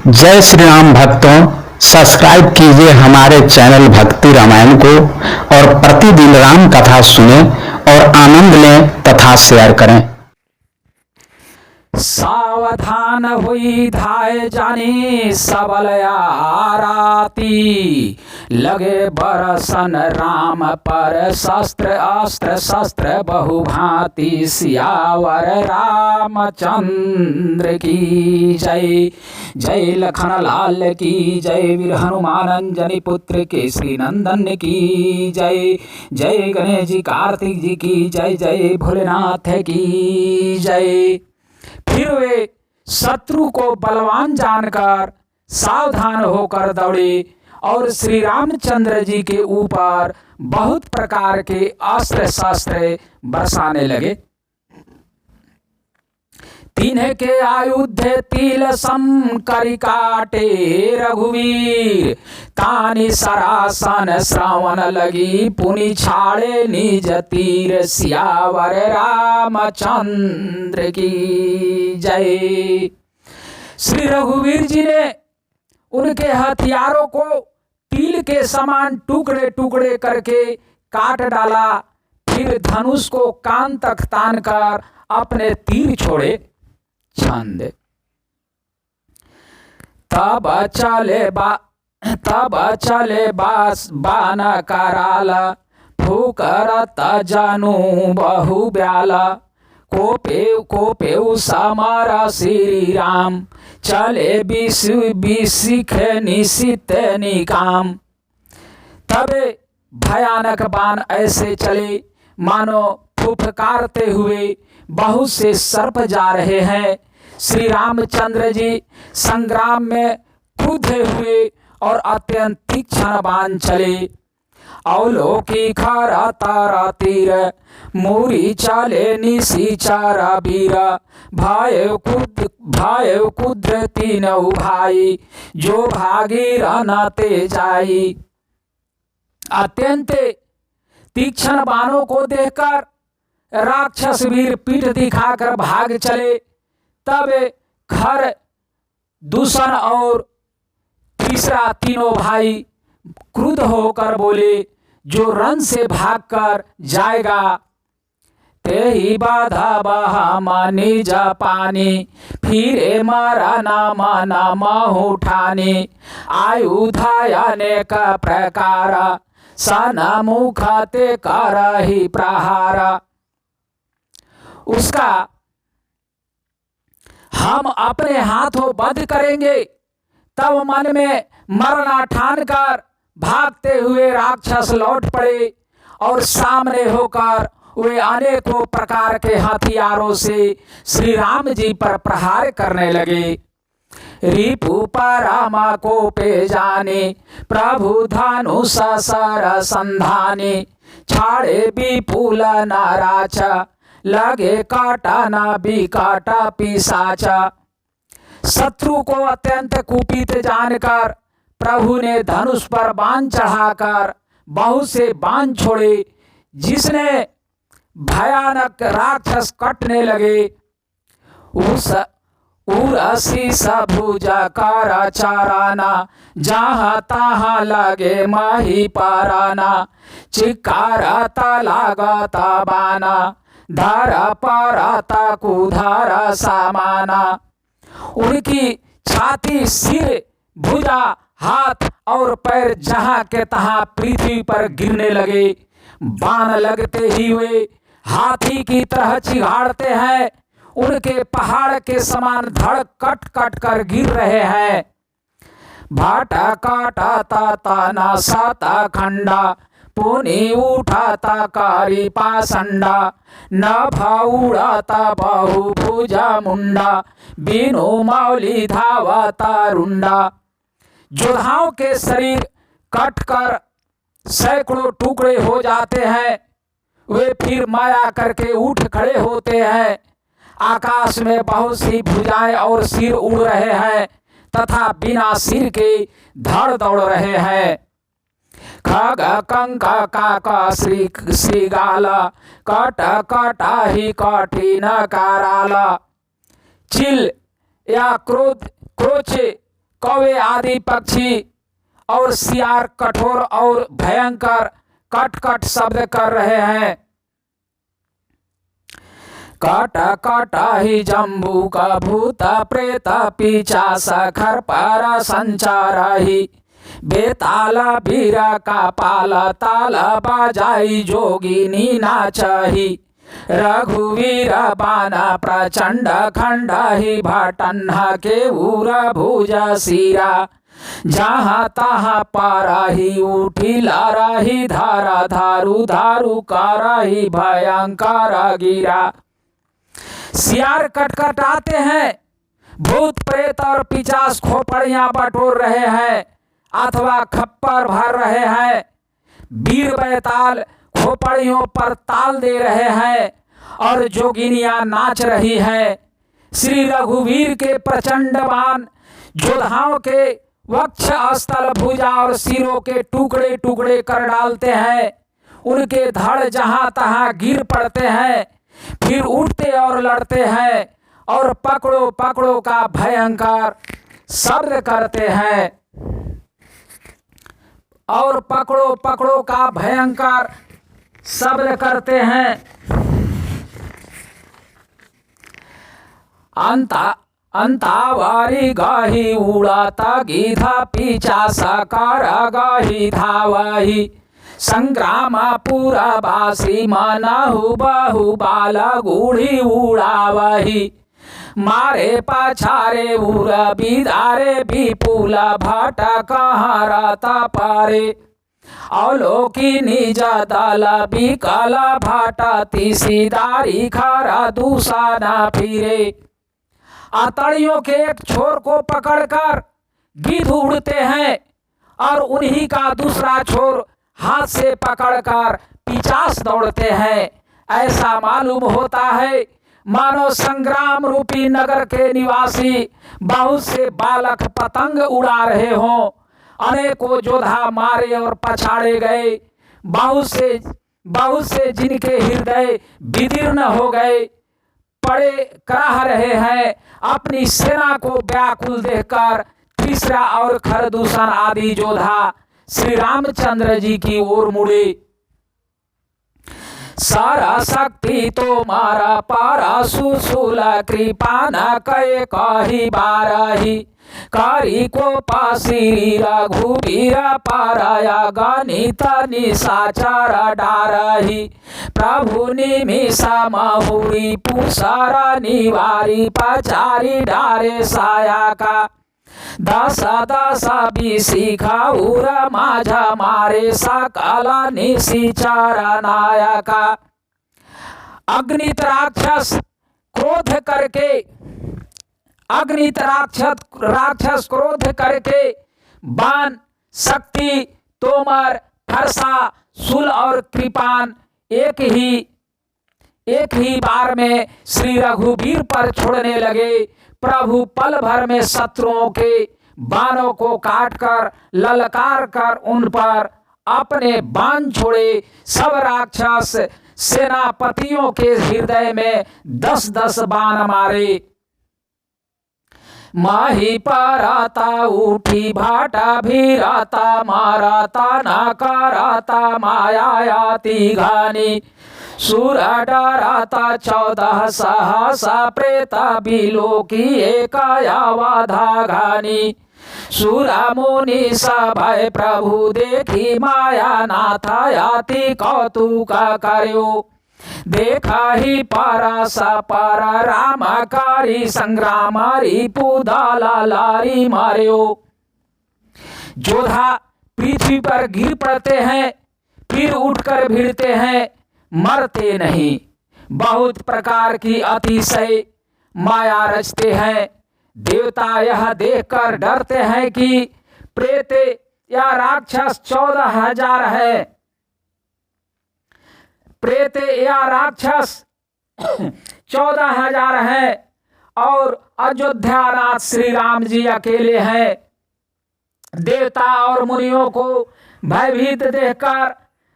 जय श्री राम भक्तों, सब्सक्राइब कीजिए हमारे चैनल भक्ति रामायण को और प्रतिदिन राम कथा सुने और आनंद लें तथा शेयर करें। सावधान हुई धाय जानी सबल आराती, लगे बरसन राम पर शस्त्र अस्त्र शस्त्र बहुभांति। सियावर रामचंद्र की जय। जय लखन लाल की जय। वीर हनुमान अंजनी पुत्र केसरी नंदन की जय। जय गणेश जी कार्तिक जी की जय। जय भोलेनाथ की जय। फिर वे शत्रु को बलवान जानकर सावधान होकर दौड़े और श्री रामचंद्र जी के ऊपर बहुत प्रकार के अस्त्र शस्त्र बरसाने लगे। तिन्ह के आयुध तिल सम करि काटे रघुवीर, तानि सरासन श्रवण लगी पुनि छाड़े निज तीर। सियावर रामचंद्र की जय। श्री रघुवीर जी ने उनके हथियारों को तिल के समान टुकड़े टुकड़े करके काट डाला। फिर धनुष को कान तक तान कर अपने तीर छोड़े। छंद। तब चले बान कराल, फूकरत जानु बहु ब्याला। कोपेउ समर श्री राम, चले बिसिख निशित निकाम। तबे भयानक बाण ऐसे चले मानो फुफकारते हुए बहुत से सर्प जा रहे हैं। श्री रामचंद्र जी संग्राम में क्रुद्ध हुए और अत्यंत तीक्ष्ण बाण चले। अवलोकी खरा तारा तीर, मूरी चले निशिचर वीर। भय कुद्र तीनऊ भाई, जो भागी रनते जाई। अत्यंत तीक्ष्ण बाणों को देखकर राक्षस वीर पीठ दिखाकर भाग चले। तब खर, दूषण और तीसरा तीनों भाई क्रुद्ध होकर बोले, जो रन से भागकर जाएगा ते ही बाधा बहा मानी जा पानी। फिरे मारा नाम उठानी, आयुधाया अनेक प्रकार। सना मुखाते कर ही प्रहारा। उसका हम अपने हाथों वध करेंगे। तब मन में मरना ठान कर भागते हुए राक्षस लौट पड़े और सामने होकर वे अनेकों प्रकार के हथियारों से श्री राम जी पर प्रहार करने लगे। रिपु परमा को पे जाने, प्रभु धनुष सर संधाने। छाड़े विपुल नाराच, लगे काटा ना भी काटा पिशाचा। शत्रु को अत्यंत कुपित जानकर प्रभु ने धनुष पर बाण चढ़ाकर बहुत से बाण छोड़े, जिसने भयानक राक्षस कटने लगे। उस उरसी भुजा कर चाराना, जहाँ तहाँ लगे माही पाराना। चिकारा लागता बाना, धारा पाराता कुधारा सामाना। उनकी छाती, सिर, भुजा, हाथ और पैर जहां के तहां पृथ्वी पर गिरने लगे। बाण लगते ही वे हाथी की तरह चिघाड़ते हैं। उनके पहाड़ के समान धड़ कट कट कर गिर रहे हैं। भाटा काटा ताना साता खंडा, पुनि उठाता कारी पासंडा। नभ उड़ाता बहु भुजा मुंडा, बिनु मौली धावता रुंडा। योद्धाओं के शरीर कट कर सैकड़ों टुकड़े हो जाते हैं। वे फिर माया करके उठ खड़े होते हैं। आकाश में बहुत सी भुजाएं और सिर उड़ रहे हैं तथा बिना सिर के धड़ दौड़ रहे हैं। खग कंक काका श्री गाला, कट कटा ही कठिन काराला। चिल या क्रोध क्रोचे कौवे आदि पक्षी और सियार कठोर और भयंकर कट कट शब्द कर रहे हैं। कट कट ही जम्बू का भूत प्रेत पिशाच खरपर संचार ही, बेताल वीर का पाल ताल बजाई जोगिनी नाचही, रघुवीर बाण प्रचंड खंड ही भटन्हा के उर भुज सिरा, जहाँ तहाँ पारही उठी लारही धारा धारू धारू करही भयंकर गिरा। सियार कटकटाते हैं, भूत प्रेत और पिशाच खोपड़ियां बटोर रहे हैं अथवा खप्पर भर रहे हैं, वीर बैताल खोपड़ियों पर ताल दे रहे हैं और जोगिनियां नाच रही है। श्री रघुवीर के प्रचंडवान योद्धाओं के वक्ष स्थल भुजा और सिरों के टुकड़े टुकड़े कर डालते हैं, उनके धड़ जहां तहां गिर पड़ते हैं, फिर उठते और लड़ते हैं और पकड़ो पकड़ो का भयंकर शब्द करते हैं, और पकड़ो पकड़ो का भयंकर शब्द करते हैं। अंतावारी गाही उड़ाता गीधा पिशाच कर गाही धावही, संग्राम पूरा बासी मनहु बहु बाल गुढ़ी उड़ावही, मारे पछारे उर बिदारे विपुल भट कहरता पारे, अवलोकी निज दल बिकल भटती सीधारी खरा दूसरा फिरे। आतड़ियों के एक छोर को पकड़कर गिद्ध उड़ते हैं और उन्हीं का दूसरा छोर हाथ से पकड़कर पिशाच दौड़ते हैं। ऐसा मालूम होता है मानो संग्राम रूपी नगर के निवासी बहुत से बालक पतंग उड़ा रहे हों। अनेकों योद्धा मारे और पछाड़े गए, बहुत से जिनके हृदय विदीर्ण हो गए पड़े कराह रहे हैं। अपनी सेना को व्याकुल देखकर तीसरा और खरदूषण आदि योद्धा श्री रामचंद्र जी की ओर मुड़े। सारा शक्ति तो मारा पारा सुशूल कृपा न कहे कही बारही, कारी को पासी रघुवीर पाराया गणित निशाचर डारही, प्रभु निमिषा महुरी पुषार निवारी पचारी डारे साया का, दस दस बीसी खाउर माझा मारे सकल निशिचर नायका। अग्नित राक्षस क्रोध करके बाण शक्ति तोमर फरसा शूल और कृपान एक ही बार में श्री रघुवीर पर छोड़ने लगे। प्रभु पल भर में शत्रुओं के बाणों को काटकर ललकार कर उन पर अपने बाण छोड़े। सब राक्षस सेनापतियों के हृदय में 10-10 बाण मारे। माही पराता उठी भाटा भीराता माराता न कराता मायायाति घानी, सुर डराता 14 सहसा प्रेत बिलोकी एकायावाधा घानी, सुरा मुनि सभय प्रभु देखी माया नाथा याति कौतुक कर्यो, देखा ही पारा पर रामकारी संग्रामारी पुदाला लारी मार्यो। योद्धा पृथ्वी पर गिर पड़ते हैं, फिर उठकर भिड़ते हैं, मरते नहीं। बहुत प्रकार की अतिशय माया रचते हैं। देवता यह देखकर डरते हैं कि प्रेत या राक्षस 14,000 है। प्रेत या राक्षस 14,000 है और अयोध्यानाथ श्री राम जी अकेले हैं। देवता और मुनियों को भयभीत देखकर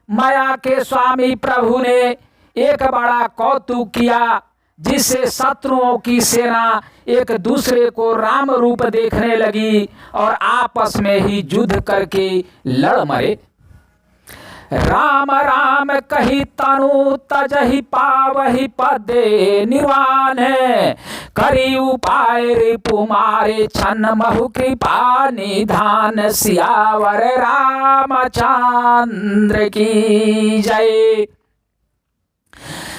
माया के स्वामी प्रभु ने एक बड़ा कौतुक किया। जिससे शत्रुओं की सेना एक दूसरे को राम रूप देखने लगी और आपस में ही युद्ध करके लड़ मरे। राम राम कही तनु तजहि पावहि पदे निर्वाण, करी उपाय रिपु मारे छन्न महु कृपा निधान, सियावर रामचंद्र की जय।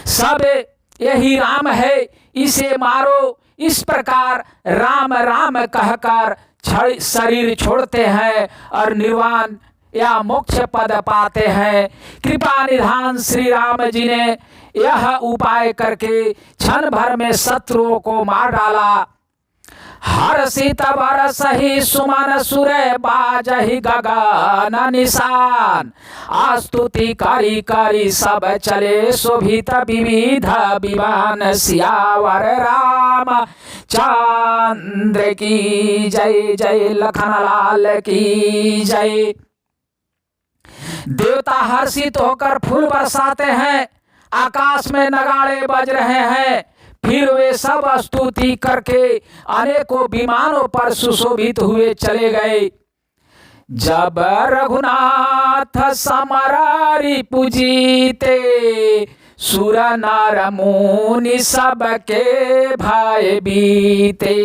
सब यही राम है, इसे मारो। इस प्रकार राम राम कहकर शरीर छोड़ते हैं और निर्वाण या मोक्ष पद पाते हैं। कृपा निधान श्री राम जी ने यह उपाय करके क्षण भर में शत्रुओं को मार डाला। हर्षित बरसहि सुमन सुरे बाजहि गगन निशान, आस्तुति करी करी सब चले शोभित विविध विमान, सियावर राम चंद्र की जय जय, लखन लाल की जय। देवता हर्षित होकर फूल बरसाते हैं, आकाश में नगाड़े बज रहे हैं। फिर वे सब स्तुति करके अनेकों विमानों पर सुशोभित हुए चले गए। जब रघुनाथ समरारी पूजीते, सुर नर मुनि सबके भय बीते,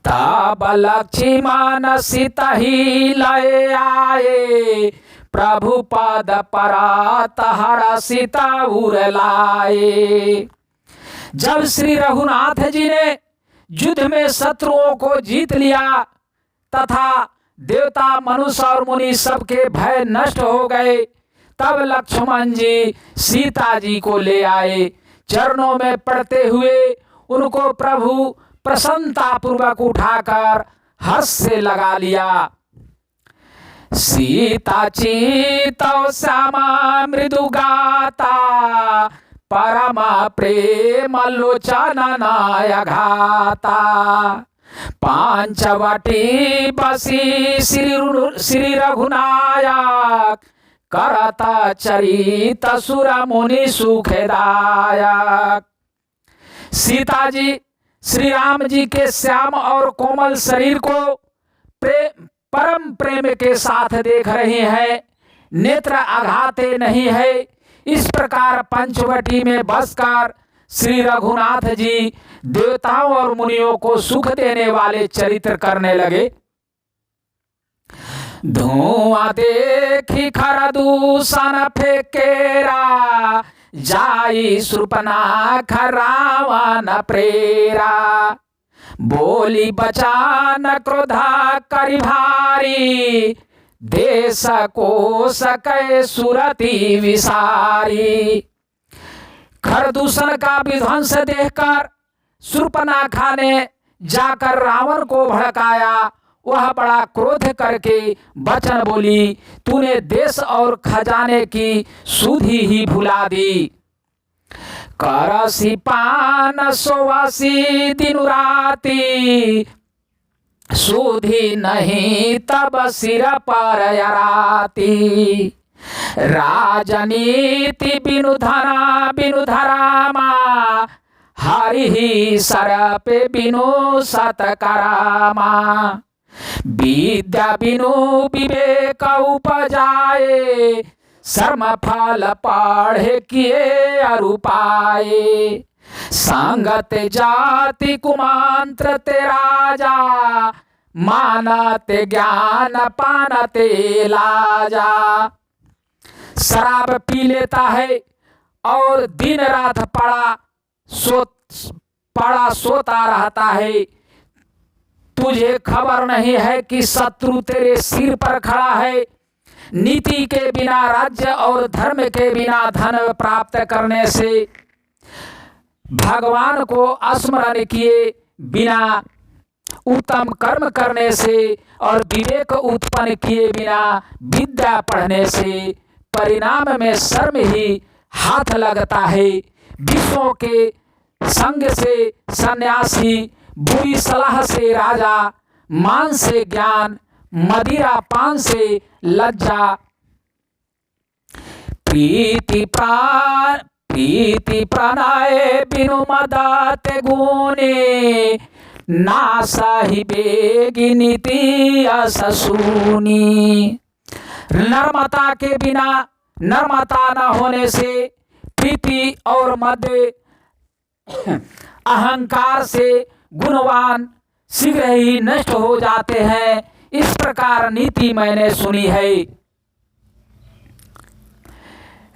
तब लक्ष्मण सीता ही लय आए, प्रभु पद परात हर्षित उर लाए। जब श्री रघुनाथ जी ने युद्ध में शत्रुओं को जीत लिया तथा देवता मनुष्य और मुनि सबके भय नष्ट हो गए, तब लक्ष्मण जी सीता जी को ले आए। चरणों में पड़ते हुए उनको प्रभु प्रसन्नता पूर्वक उठाकर हर्ष से लगा लिया। सीता चितौ श्यामा मृदु गाता, परम प्रेम लोचन नाय घाता, पांचवटी बसी श्री रघुनायक, करता चरित सुर मुनि सुखदायक। सीता जी श्री राम जी के श्याम और कोमल शरीर को परम प्रेम के साथ देख रही हैं, नेत्र आघाते नहीं है। इस प्रकार पंचवटी में बसकर श्री रघुनाथ जी देवताओं और मुनियों को सुख देने वाले चरित्र करने लगे। धुआं देखी खरदूषण फेकेरा, जाई शूर्पणख रावण प्रेरा, बोली बचान क्रोधा करि भारी, देश को सके सुरति विसारी। खरदूषण का विध्वंस देखकर शूर्पणखा ने जाकर रावण को भड़काया। वह बड़ा क्रोध करके वचन बोली, तूने देश और खजाने की सुधि ही भुला दी। करसी पान सोवासी दिन राती, सुधि नहीं तब सिर पर यराती। राजनीति बिनु धना बिनु धरामा, हरि ही सर पे बिनु सतकरामा। विद्या बिनु विवेक उपजाए, शर्म फल पढ़े किए अरुपाए। संगत जाति कुमंत्र ते राजा, मानते ज्ञान पानते लाजा। शराब पी लेता है और दिन रात पड़ा सोता रहता है। तुझे खबर नहीं है कि शत्रु तेरे सिर पर खड़ा है। नीति के बिना राज्य और धर्म के बिना धन प्राप्त करने से, भगवान को स्मरण किए बिना उत्तम कर्म करने से और विवेक उत्पन्न किए बिना विद्या पढ़ने से परिणाम में शर्म ही हाथ लगता है। विषयों के संग से सन्यासी, बुरी सलाह से राजा, मान से ज्ञान, मदिरा पान से लज्जा। प्रीति प्रणय बिनु मदत गुने, ना सही बेगी नीति अससूनी। नर्मता के बिना, नर्मता न होने से प्रीति और मद अहंकार से गुणवान शीघ्र ही नष्ट हो जाते हैं। इस प्रकार नीति मैंने सुनी है।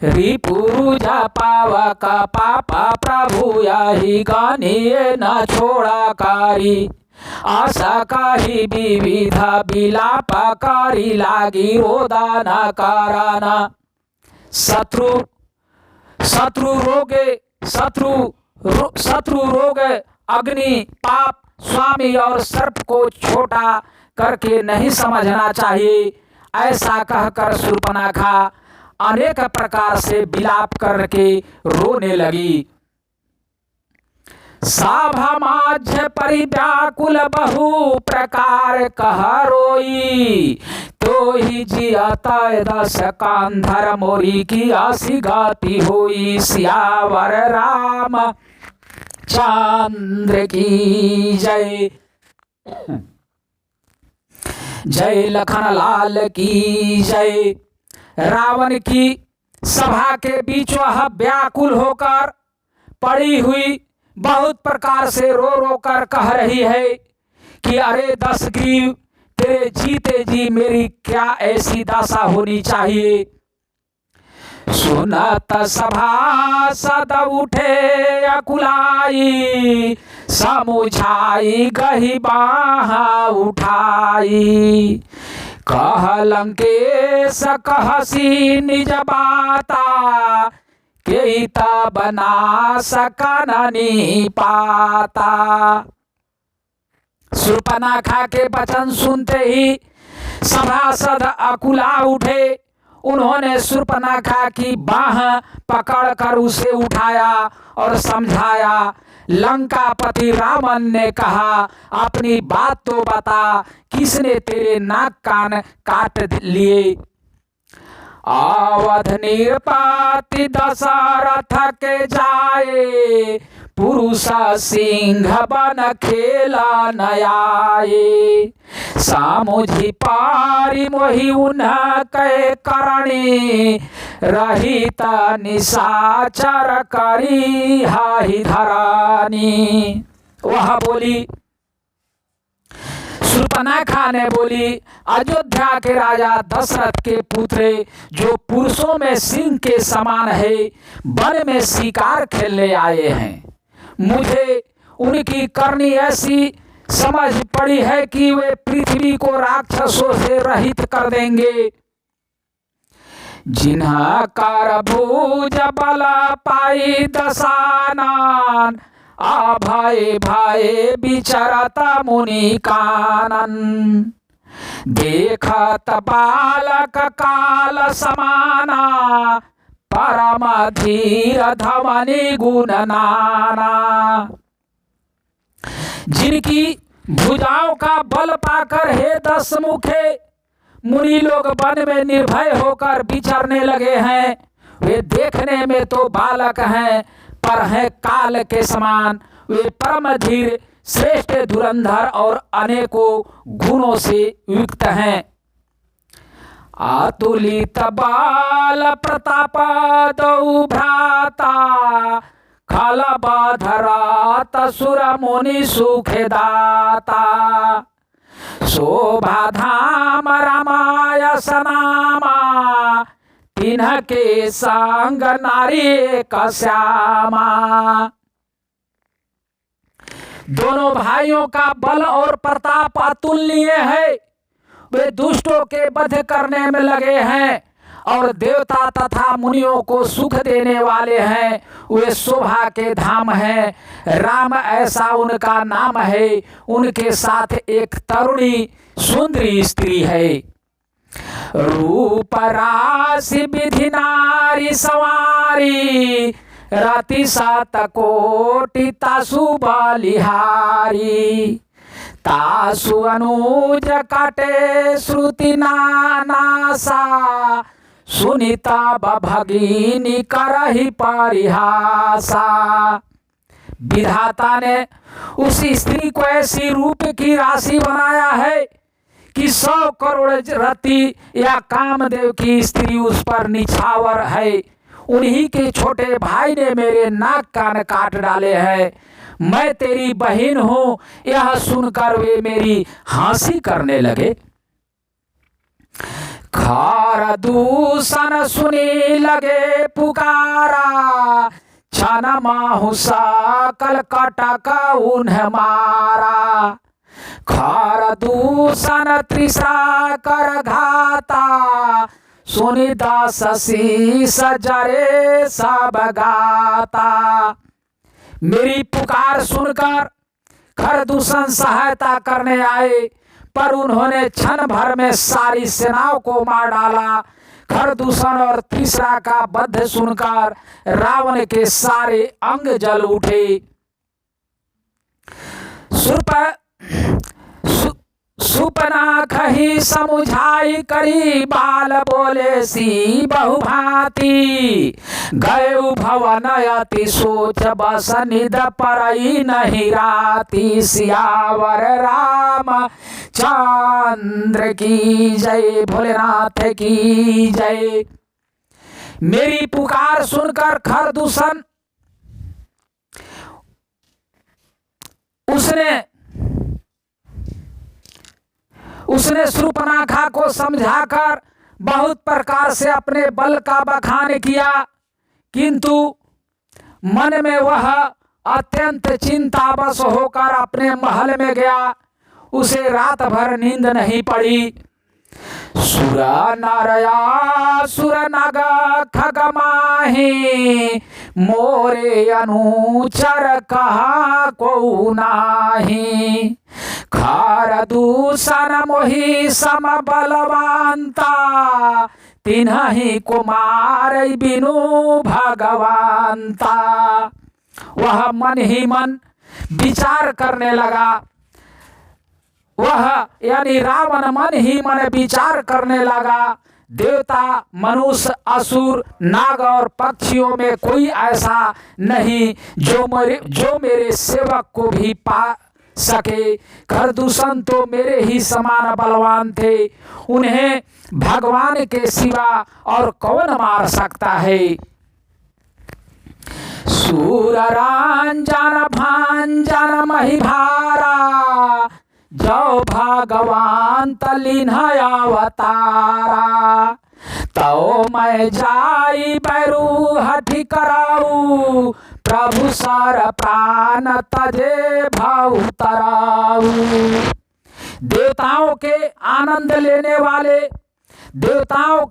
रिपुरुजा पावक पापा प्रभु यही गानिए न छोड़ा कारी, आशा काही विविधा विलापकारी लागी रोदा न कराना। शत्रु रोग अग्नि पाप स्वामी और सर्प को छोटा करके नहीं समझना चाहिए। ऐसा कहकर शूर्पणखा अनेक प्रकार से विलाप करके रोने लगी। साभमाज्य परिव्याकुल बहु प्रकार कह रोई, तो ही जियत दस कांधर मोरी की आसी गाती होई। सियावर राम चंद्र की जय, जय लखन लाल की जय। रावण की सभा के बीच वह व्याकुल होकर पड़ी हुई बहुत प्रकार से रो रो कर कह रही है कि अरे दशग्रीव, तेरे जीते जी मेरी क्या ऐसी दशा होनी चाहिए। सुनत सभा सद उठे अकुलाई, समुझाई गही बाह उठाई। कह लंकेश कहसी निज बाता, के बना सकनी पाता। शूर्पणखा के वचन सुनते ही सभासद अकुला उठे। उन्होंने शूर्पणखा की बाह पकड़कर उसे उठाया और समझाया। लंकापति रावण ने कहा, अपनी बात तो बता, किसने तेरे नाक कान काट लिए। अवध निरपाति दशरथ के जाए, पुरुष सिंह बन खेला नयाए। सामुझी पारी मोहि उन्ह के करणी, रहित निशाचर करी हाहि धरानी। वह बोली, शूर्पणखा ने बोली, अयोध्या के राजा दशरथ के पुत्र जो पुरुषों में सिंह के समान है, वन में शिकार खेलने आए हैं। मुझे उनकी करनी ऐसी समझ पड़ी है कि वे पृथ्वी को राक्षसों से रहित कर देंगे। जिन्हा कर भुज बल पाई दशानन, अभय भय विचरता मुनि कानन। देखत बालक काल समाना, परम धीर धवनी गुण नाना। जिनकी भुजाओं का बल पाकर हे दशमुखे मुनि लोग वन में निर्भय होकर विचरने लगे हैं। वे देखने में तो बालक हैं, पर हैं काल के समान। वे परम धीर, श्रेष्ठ धुरंधर और अनेकों गुणों से युक्त हैं। अतुलित बाल प्रताप दौ भ्राता, खल बाधरात सुर मुनि सुखे दाता। शोभा धाम रामाय सनामा, तिन्ह के संग नारी एक श्यामा। दोनों भाइयों का बल और प्रताप अतुलनीय है। वे दुष्टों के वध करने में लगे हैं और देवता तथा मुनियों को सुख देने वाले हैं। वे शोभा के धाम हैं। राम ऐसा उनका नाम है। उनके साथ एक तरुणी सुंदरी स्त्री है। रूप राशि विधि नारी सवारी, रति सात कोटि तासु बलिहारी। तासु अनुज कटे श्रुति नानासा, सुनीता भगिनी करही परिहासा। विधाता ने उस स्त्री को ऐसी रूप की राशि बनाया है कि 100 करोड़ रति या कामदेव की स्त्री उस पर निछावर है। उन्हीं के छोटे भाई ने मेरे नाक कान काट डाले हैं। मैं तेरी बहन हूं, यह सुनकर वे मेरी हंसी करने लगे। खार दूषण सुनी लगे पुकारा, छन माहु सकल कटक उन्हें मारा। खार दूषण तृषा कर घाता, सुनी दास शीस जरे सब गाता। मेरी पुकार सुनकर खरदूषण सहायता करने आए, पर उन्होंने क्षण भर में सारी सेनाओं को मार डाला। खरदूषण और तीसरा का वध सुनकर रावण के सारे अंग जल उठे। सुपनाख ही समुझाई करी, बाल बोले सी बहुभांति। गए भवन अति सोच बस निद परई नहीं राती। सियावर राम चंद्र की जय, भोलेनाथ की जय। मेरी पुकार सुनकर खरदूषण उसने शूर्पणखा को समझाकर बहुत प्रकार से अपने बल का बखान किया, किंतु मन में वह अत्यंत चिंतावश होकर अपने महल में गया। उसे रात भर नींद नहीं पड़ी। सुर नरया सुर नग खग माही, मोरे अनुचर कहा को नाही। खार दूषण मोहि सम बलवंता, तिन्हि कुमार बिनु भगवंता। वह मन ही मन विचार करने लगा। वह यानी रावण मन ही मन विचार करने लगा, देवता मनुष्य असुर नाग और पक्षियों में कोई ऐसा नहीं जो मेरे सेवक को भी पा सके। खरदूषण तो मेरे ही समान बलवान थे, उन्हें भगवान के सिवा और कौन मार सकता है। सूर रंजन भांजन महिभारा, जो भगवान तलिन्ह अवतारा। तो मैं जाई बैरू हठी कराऊ, प्रभु सर प्राण तजे भाव तराऊ। देवताओं के आनंद लेने वाले, देवताओं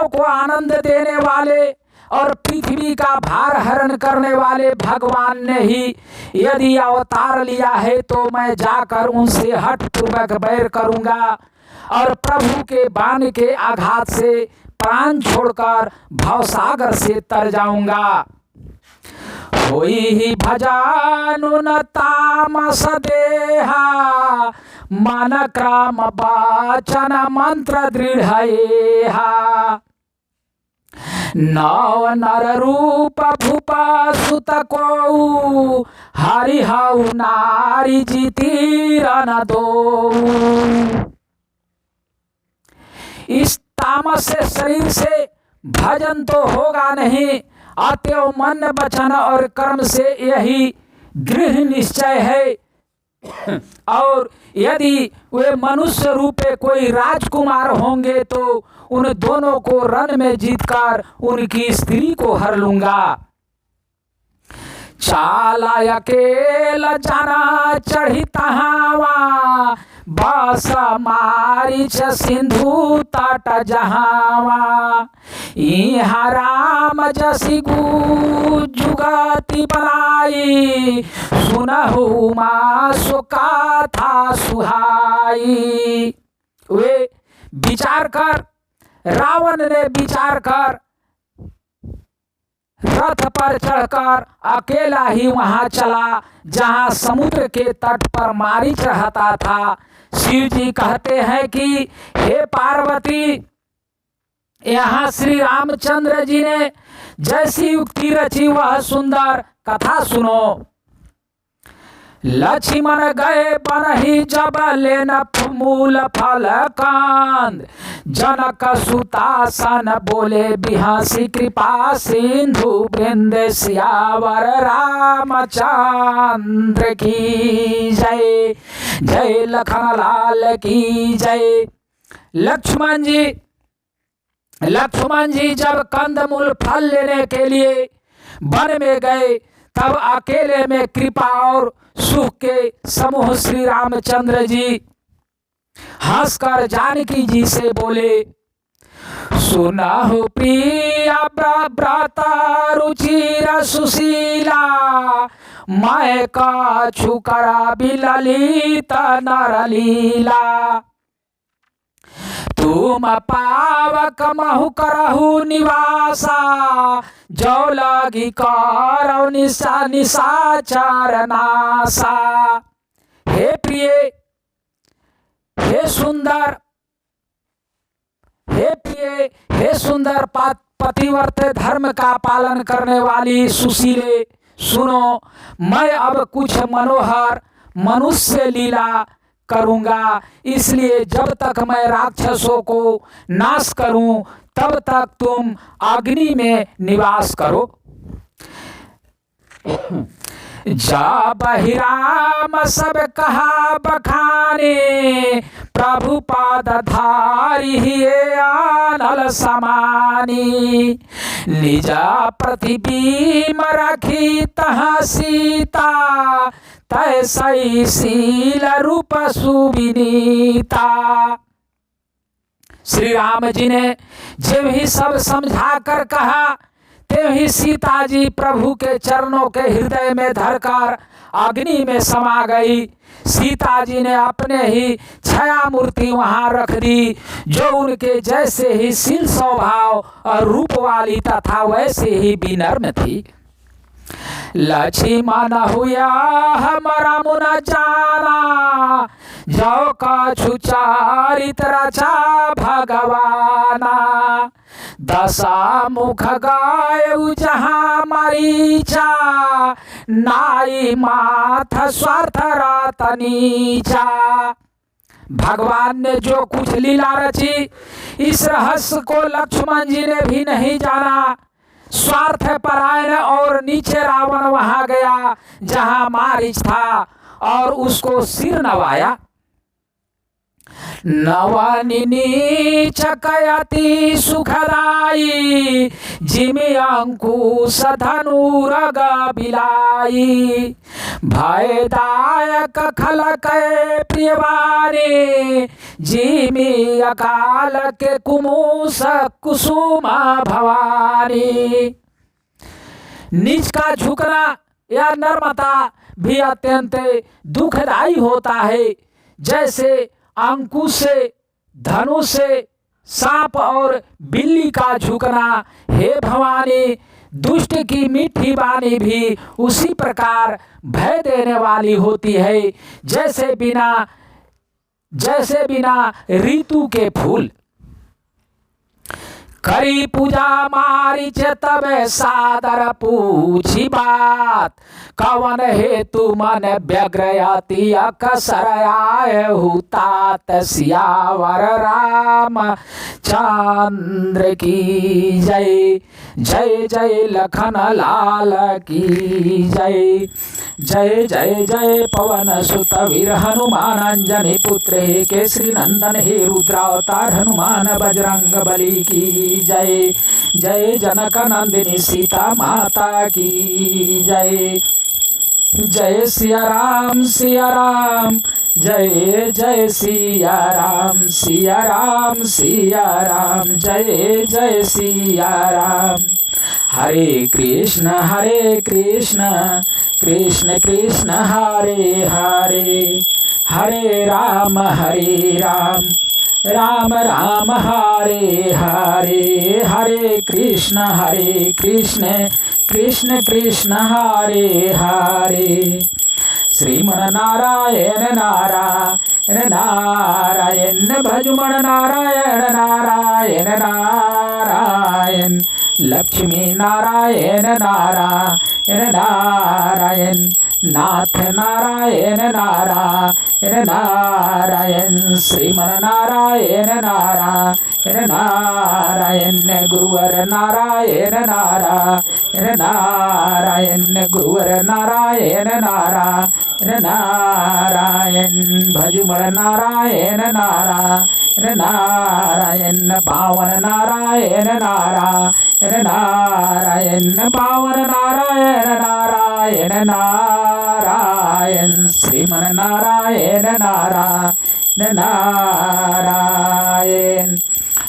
को आनंद देने वाले और पृथ्वी का भार हरण करने वाले भगवान ने ही यदि अवतार लिया है, तो मैं जाकर उनसे हठ पूर्वक बैर करूंगा और प्रभु के बाण के आघात से प्राण छोड़कर भवसागर से तर जाऊंगा। होई ही भजानुन तामस देहा, मन क्रम वाचन मंत्र दृढ़ेहा। नव नर रूप भूपा सुत को, हरि हऊ नारी जीती रन दो। इस तामस से शरीर से भजन तो होगा नहीं, अतएव मन वचन और कर्म से यही दृढ़ निश्चय है। और यदि वे मनुष्य रूपे कोई राजकुमार होंगे तो उन दोनों को रण में जीतकर उनकी स्त्री को हर लूंगा। चाला अकेल जाना चढ़ी तहावा, बस मारिच सिंधु तट जहावा। यहाँ राम जसी जुगति बनाई, सुनहु माँ सुका था सुहाई। वे विचार कर, रावण ने विचार कर रथ पर चढ़कर अकेला ही वहां चला जहां समुद्र के तट पर मारीच रहता था। शिव जी कहते हैं कि हे पार्वती, यहाँ श्री रामचंद्र जी ने जैसी युक्ति रची वह सुंदर कथा सुनो। लक्ष्मण गए बनहि जब लेन मूल फल कांद, जनक सुतासन बोले बिहासी कृपा सिंधु वृंद सियावर रामचंद्र की जय। जय लखन लाल की जय। लक्ष्मण जी जब कंदमूल फल लेने के लिए वन में गए तब अकेले में कृपा और सुख के समूह श्री रामचंद्र जी हंसकर जानकी जी से बोले, सुनहु प्रिया व्रता रुचिर सुशीला, मैं काछु करा बिललित नरलीला। तुम पावक महु करहु निवासा, जो लगी करौ निशाचर नासा। हे प्रिय, हे सुंदर पतिव्रत धर्म का पालन करने वाली सुशीले, सुनो, मैं अब कुछ मनोहर मनुष्य लीला करूंगा, इसलिए जब तक मैं राक्षसों को नाश करूं तब तक तुम अग्नि में निवास करो। जा बहिराम सब कहा बखाने, प्रभु पाद धारी आनल समानी। निजा प्रतिबिंब रखी तह सीता, तैसई शील रूप सुविनीता। श्री राम जी ने जब ही सब समझा कर कहा, तभी सीता जी प्रभु के चरणों के हृदय में धरकर अग्नि में समा गई। सीता जी ने अपने ही छाया मूर्ति वहां रख दी, जो उनके जैसे ही शील स्वभाव और रूप वाली तथा वैसे ही विनम्र थी। लक्ष्मण हुआ हमारा मुन जाना, जो काछु चारित रचा भगवाना। दशा मुख गाय जहाँ मरीचा, नाई माथ स्वार्थ रातनीचा। भगवान ने जो कुछ लीला रची, इस रहस्य को लक्ष्मण जी ने भी नहीं जाना। स्वार्थ परायण और नीचे रावण वहां गया जहां मारीच था और उसको सिर नवाया। नवनी चकयति सुखदाई, जिमि अंकुश धनुरग बिलाई। भयदायक खलक प्रियवाणी, जिमि अकाल के कुमुस कुसुम भवानी। नीच का झुकना या नर्मता भी अत्यंत दुखदायी होता है। जैसे अंकुश से, धनुष से, सांप और बिल्ली का झुकना, हे भवानी, दुष्ट की मीठी वाणी भी उसी प्रकार भय देने वाली होती है, जैसे बिना ऋतु के फूल। करी पूजा मारी तब सादर पूछी बात, कवन हेतु मन व्यग्रयति अकसर आए हुतात। सियावर राम चंद्र की जय। जय जय लखन लाल की जय। जय जय जय पवन सुत वीर हनुमान अंजनी पुत्र हे केसरी नंदन हे रुद्रावतार हनुमान बजरंग बली की जय। जय जनक नंदिनी सीता माता की जय। जय सिया राम सिया राम, जय जय सिया राम सिया राम सिया राम, जय जय सिया राम। हरे कृष्ण कृष्ण कृष्ण हरे हरे, हरे राम राम राम हरे हरे। हरे कृष्ण कृष्ण कृष्ण हरे हरे। श्रीमन नारायण नारायण भजुमण नारायण नारायण नारायण लक्ष्मी नारायण नारायण नारायण नाथ नारायण नारायण नारायण श्रीमन नारायण नारायण नारायण गुरुवर नारायण नारायण नारायण गुरुवर नारायण नारायण नारायण भजुमण नारायण नारायण नारायण पावन नारायण नारायण नारायण पावन नारायण नारायण नारायण श्रीमन नारायण नारायण नारायण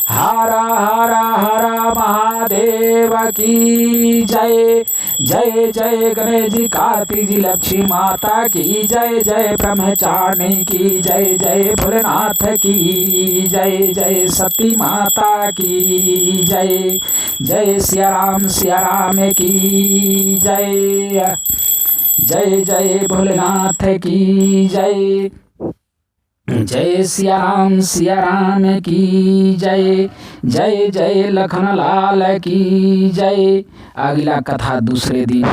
हर हर हर महादेव की जय जय जय गणेश जी कार्तिक जी लक्ष्मी माता की जय जय ब्रह्मचारिणी की जय जय भोलेनाथ की जय जय सती माता की जय जय सिया राम की जय जय जय भोलेनाथ की जय जय सिया राम की जय जय जय लखन लाल की जय। अगला कथा दूसरे दिन।